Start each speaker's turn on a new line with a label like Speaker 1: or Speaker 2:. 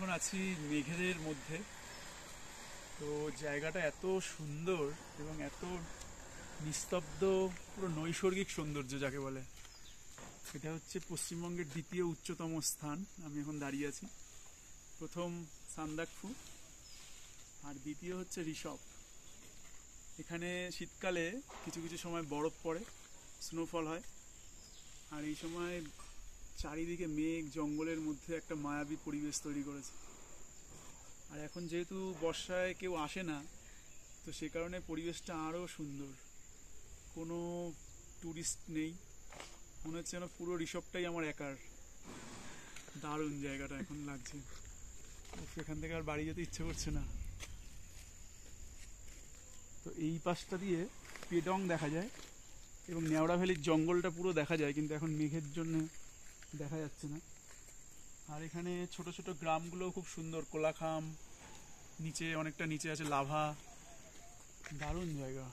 Speaker 1: এখন আছি মেঘেদের মধ্যে। তো জায়গাটা এত সুন্দর এবং এত নিস্তব্ধ, পুরো নৈসর্গিক সৌন্দর্য যাকে বলে। এটা হচ্ছে পশ্চিমবঙ্গের দ্বিতীয় উচ্চতম স্থান। আমি এখন দাঁড়িয়ে আছি। প্রথম সান্দাকফু আর দ্বিতীয় হচ্ছে ঋষভ। এখানে শীতকালে কিছু কিছু সময় বরফ পড়ে, স্নোফল হয়। আর এই সময় চারিদিকে মেঘ, জঙ্গলের মধ্যে একটা মায়াবী পরিবেশ তৈরি করেছে। আর এখন যেহেতু বর্ষায় কেউ আসে না, তো সে কারণে পরিবেশটা আরও সুন্দর। কোনো ট্যুরিস্ট নেই, মনে হচ্ছে যেন পুরো ঋষভটাই আমার একার। দারুণ জায়গাটা এখন লাগছে। সেখান থেকে আর বাড়ি যেতে ইচ্ছে করছে না। তো এই পাশটা দিয়ে পেডং দেখা যায় এবং নেওড়া ভ্যালির জঙ্গলটা পুরো দেখা যায়, কিন্তু এখন মেঘের জন্য দেখা যাচ্ছে না। আর এখানে ছোট ছোট গ্রামগুলো খুব সুন্দর। কোলাখাম, নিচে অনেকটা নিচে আছে লাভা। দারুণ জায়গা।